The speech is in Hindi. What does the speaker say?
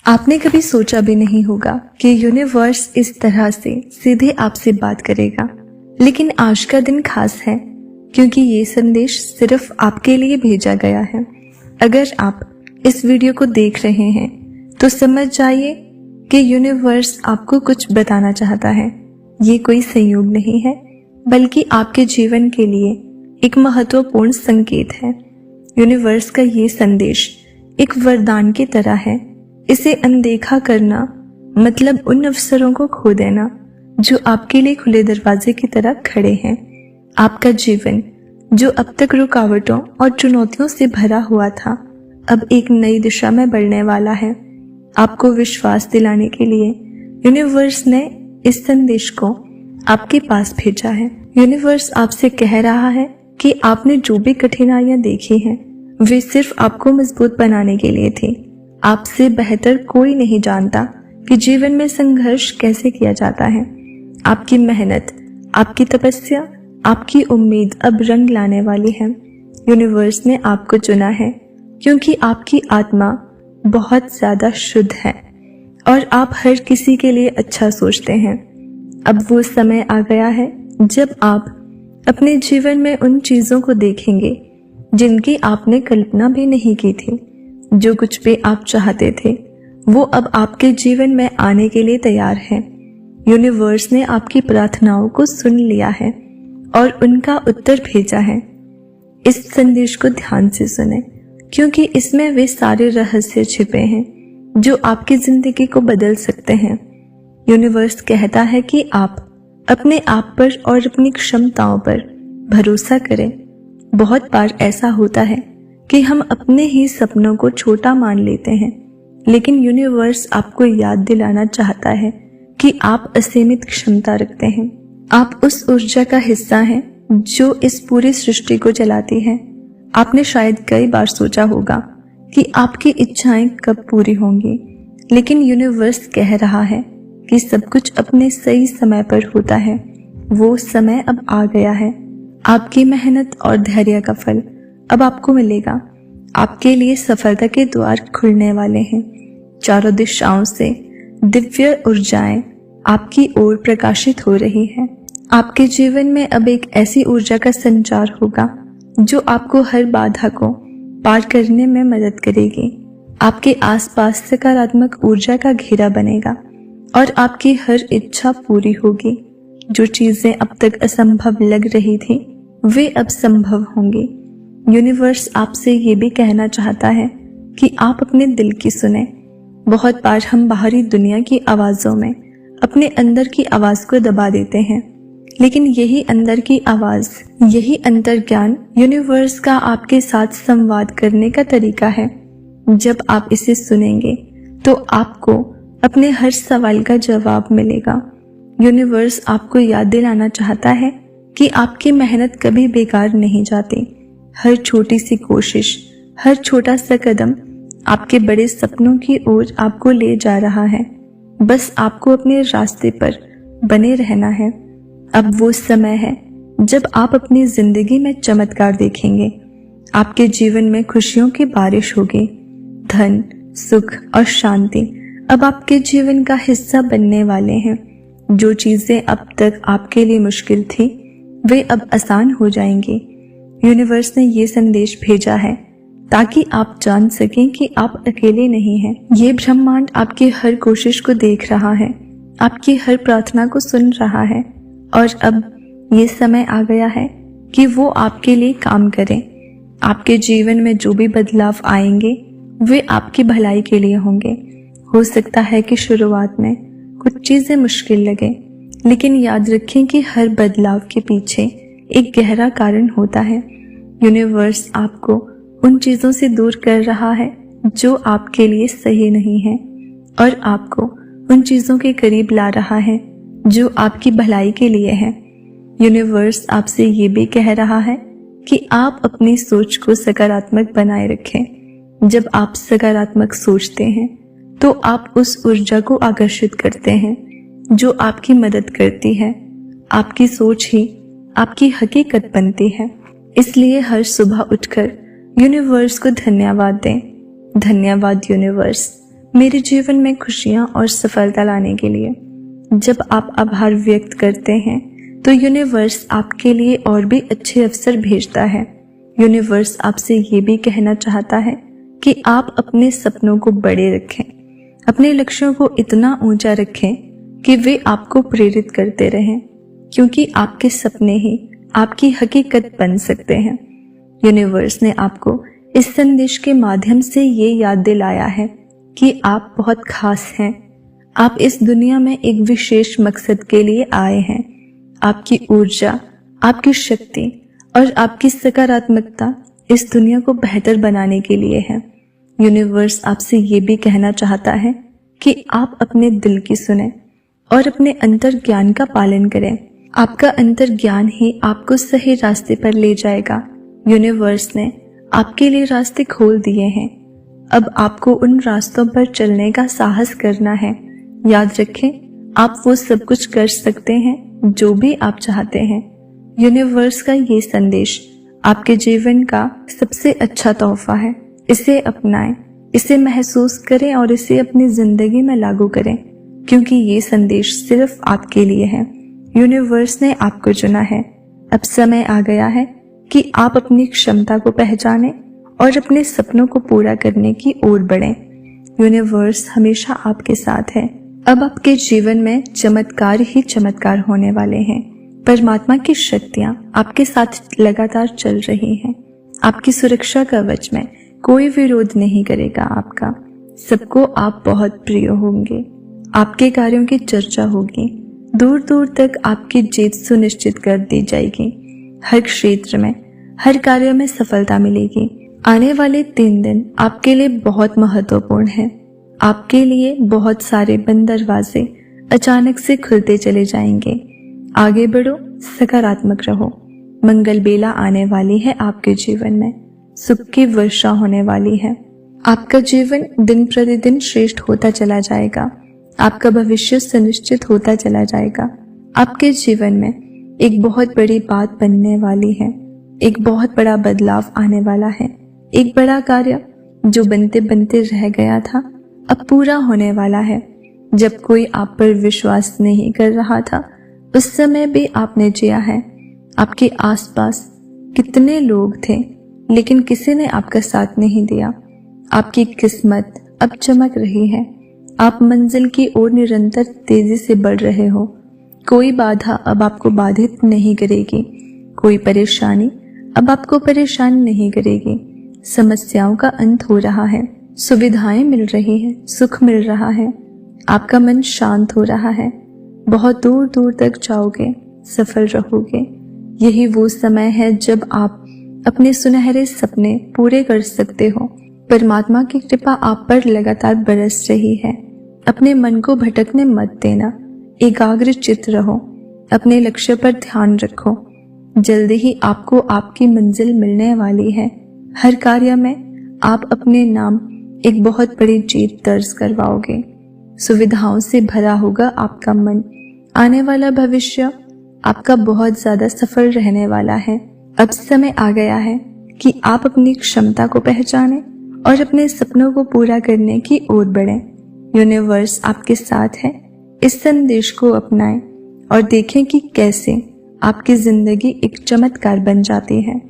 आपने कभी सोचा भी नहीं होगा कि यूनिवर्स इस तरह से सीधे आपसे बात करेगा, लेकिन आज का दिन खास है क्योंकि ये संदेश सिर्फ आपके लिए भेजा गया है। अगर आप इस वीडियो को देख रहे हैं तो समझ जाइए कि यूनिवर्स आपको कुछ बताना चाहता है। ये कोई संयोग नहीं है, बल्कि आपके जीवन के लिए एक महत्वपूर्ण संकेत है। यूनिवर्स का ये संदेश एक वरदान की तरह है। इसे अनदेखा करना मतलब उन अवसरों को खो देना जो आपके लिए खुले दरवाजे की तरह खड़े हैं। आपका जीवन जो अब तक रुकावटों और चुनौतियों से भरा हुआ था, अब एक नई दिशा में बढ़ने वाला है। आपको विश्वास दिलाने के लिए यूनिवर्स ने इस संदेश को आपके पास भेजा है। यूनिवर्स आपसे कह रहा है कि आपने जो भी कठिनाइयां देखी हैं, वे सिर्फ आपको मजबूत बनाने के लिए थी। आपसे बेहतर कोई नहीं जानता कि जीवन में संघर्ष कैसे किया जाता है। आपकी मेहनत, आपकी तपस्या, आपकी उम्मीद अब रंग लाने वाली है। यूनिवर्स ने आपको चुना है क्योंकि आपकी आत्मा बहुत ज्यादा शुद्ध है और आप हर किसी के लिए अच्छा सोचते हैं। अब वो समय आ गया है जब आप अपने जीवन में उन चीजों को देखेंगे जिनकी आपने कल्पना भी नहीं की थी। जो कुछ भी आप चाहते थे वो अब आपके जीवन में आने के लिए तैयार है। यूनिवर्स ने आपकी प्रार्थनाओं को सुन लिया है और उनका उत्तर भेजा है। इस संदेश को ध्यान से सुने क्योंकि इसमें वे सारे रहस्य छिपे हैं जो आपकी जिंदगी को बदल सकते हैं। यूनिवर्स कहता है कि आप अपने आप पर और अपनी क्षमताओं पर भरोसा करें। बहुत बार ऐसा होता है कि हम अपने ही सपनों को छोटा मान लेते हैं, लेकिन यूनिवर्स आपको याद दिलाना चाहता है कि आप असीमित क्षमता रखते हैं। आप उस ऊर्जा का हिस्सा हैं जो इस पूरी सृष्टि को चलाती है। आपने शायद कई बार सोचा होगा कि आपकी इच्छाएं कब पूरी होंगी, लेकिन यूनिवर्स कह रहा है कि सब कुछ अपने सही समय पर होता है। वो समय अब आ गया है। आपकी मेहनत और धैर्य का फल अब आपको मिलेगा। आपके लिए सफलता के द्वार खुलने वाले हैं। चारों दिशाओं से दिव्य ऊर्जाएं आपकी ओर प्रकाशित हो रही हैं। आपके जीवन में अब एक ऐसी ऊर्जा का संचार होगा जो आपको हर बाधा को पार करने में मदद करेगी। आपके आसपास सकारात्मक ऊर्जा का घेरा बनेगा और आपकी हर इच्छा पूरी होगी। जो चीजें अब तक असंभव लग रही थी वे अब संभव होंगी। यूनिवर्स आपसे ये भी कहना चाहता है कि आप अपने दिल की सुने। बहुत बार हम बाहरी दुनिया की आवाजों में अपने अंदर की आवाज को दबा देते हैं, लेकिन यही अंदर की आवाज, यही अंतर्ज्ञान यूनिवर्स का आपके साथ संवाद करने का तरीका है। जब आप इसे सुनेंगे तो आपको अपने हर सवाल का जवाब मिलेगा। यूनिवर्स आपको याद दिलाना चाहता है कि आपकी मेहनत कभी बेकार नहीं जाती। हर छोटी सी कोशिश, हर छोटा सा कदम आपके बड़े सपनों की ओर आपको ले जा रहा है। बस आपको अपने रास्ते पर बने रहना है। अब वो समय है जब आप अपनी जिंदगी में चमत्कार देखेंगे। आपके जीवन में खुशियों की बारिश होगी। धन, सुख और शांति अब आपके जीवन का हिस्सा बनने वाले हैं। जो चीजें अब तक आपके लिए मुश्किल थी वे अब आसान हो जाएंगी। यूनिवर्स ने ये संदेश भेजा है ताकि आप जान सकें कि आप अकेले नहीं हैं। ये ब्रह्मांड आपकी हर कोशिश को देख रहा है, आपकी हर प्रार्थना को सुन रहा है और अब ये समय आ गया है कि वो आपके लिए काम करें। आपके जीवन में जो भी बदलाव आएंगे वे आपकी भलाई के लिए होंगे। हो सकता है कि शुरुआत में कुछ चीजें मुश्किल लगे, लेकिन याद रखें कि हर बदलाव के पीछे एक गहरा कारण होता है। यूनिवर्स आपको उन चीजों से दूर कर रहा है जो आपके लिए सही नहीं है और आपको उन चीजों के करीब ला रहा है जो आपकी भलाई के लिए है। यूनिवर्स आपसे ये भी कह रहा है कि आप अपनी सोच को सकारात्मक बनाए रखें। जब आप सकारात्मक सोचते हैं तो आप उस ऊर्जा को आकर्षित करते हैं जो आपकी मदद करती है। आपकी सोच ही आपकी हकीकत बनती है। इसलिए हर सुबह उठकर यूनिवर्स को धन्यवाद दें। धन्यवाद यूनिवर्स, मेरे जीवन में खुशियाँ और सफलता लाने के लिए। जब आप आभार व्यक्त करते हैं तो यूनिवर्स आपके लिए और भी अच्छे अवसर भेजता है। यूनिवर्स आपसे ये भी कहना चाहता है कि आप अपने सपनों को बड़े रखें, अपने लक्ष्यों को इतना ऊंचा रखें कि वे आपको प्रेरित करते रहें, क्योंकि आपके सपने ही आपकी हकीकत बन सकते हैं। यूनिवर्स ने आपको इस संदेश के माध्यम से ये याद दिलाया है कि आप बहुत खास हैं। आप इस दुनिया में एक विशेष मकसद के लिए आए हैं। आपकी ऊर्जा, आपकी शक्ति और आपकी सकारात्मकता इस दुनिया को बेहतर बनाने के लिए है। यूनिवर्स आपसे ये भी कहना चाहता है कि आप अपने दिल की सुने और अपने अंतर ज्ञान का पालन करें। आपका अंतर ज्ञान ही आपको सही रास्ते पर ले जाएगा। यूनिवर्स ने आपके लिए रास्ते खोल दिए हैं। अब आपको उन रास्तों पर चलने का साहस करना है। याद रखें, आप वो सब कुछ कर सकते हैं जो भी आप चाहते हैं। यूनिवर्स का ये संदेश आपके जीवन का सबसे अच्छा तोहफा है। इसे अपनाएं, इसे महसूस करें और इसे अपनी जिंदगी में लागू करें, क्योंकि ये संदेश सिर्फ आपके लिए है। यूनिवर्स ने आपको चुना है। अब समय आ गया है कि आप अपनी क्षमता को पहचानें और अपने सपनों को पूरा करने की ओर बढ़ें। यूनिवर्स हमेशा आपके साथ है। अब आपके जीवन में चमत्कार ही चमत्कार होने वाले हैं। परमात्मा की शक्तियां आपके साथ लगातार चल रही हैं। आपकी सुरक्षा कवच में कोई विरोध नहीं करेगा आपका। सबको आप बहुत प्रिय होंगे। आपके कार्यों की चर्चा होगी। दूर दूर तक आपकी जीत सुनिश्चित कर दी जाएगी। हर क्षेत्र में, हर कार्य में सफलता मिलेगी। आने वाले 3 दिन आपके लिए बहुत महत्वपूर्ण है। आपके लिए बहुत सारे बंद दरवाजे अचानक से खुलते चले जाएंगे। आगे बढ़ो, सकारात्मक रहो। मंगल बेला आने वाली है आपके जीवन में। सुख की वर्षा होने वाली है। आपका जीवन दिन प्रतिदिन श्रेष्ठ होता चला जाएगा। आपका भविष्य सुनिश्चित होता चला जाएगा। आपके जीवन में एक बहुत बड़ी बात बनने वाली है। एक बहुत बड़ा बदलाव आने वाला है। एक बड़ा कार्य जो बनते बनते रह गया था अब पूरा होने वाला है। जब कोई आप पर विश्वास नहीं कर रहा था, उस समय भी आपने जिया है। आपके आसपास कितने लोग थे, लेकिन किसी ने आपका साथ नहीं दिया। आपकी किस्मत अब चमक रही है। आप मंजिल की ओर निरंतर तेजी से बढ़ रहे हो। कोई बाधा अब आपको बाधित नहीं करेगी। कोई परेशानी अब आपको परेशान नहीं करेगी। समस्याओं का अंत हो रहा है। सुविधाएं मिल रही हैं, सुख मिल रहा है। आपका मन शांत हो रहा है। बहुत दूर दूर तक जाओगे, सफल रहोगे। यही वो समय है जब आप अपने सुनहरे सपने पूरे कर सकते हो। परमात्मा की कृपा आप पर लगातार बरस रही है। अपने मन को भटकने मत देना। एकाग्र चित्त रहो। अपने लक्ष्य पर ध्यान रखो। जल्दी ही आपको आपकी मंजिल मिलने वाली है। हर कार्य में आप अपने नाम एक बहुत बड़ी जीत दर्ज करवाओगे। सुविधाओं से भरा होगा आपका मन। आने वाला भविष्य आपका बहुत ज्यादा सफल रहने वाला है। अब समय आ गया है कि आप अपनी क्षमता को पहचानें और अपने सपनों को पूरा करने की ओर बढ़ें। यूनिवर्स आपके साथ है। इस संदेश को अपनाएं और देखें कि कैसे आपकी जिंदगी एक चमत्कार बन जाती है।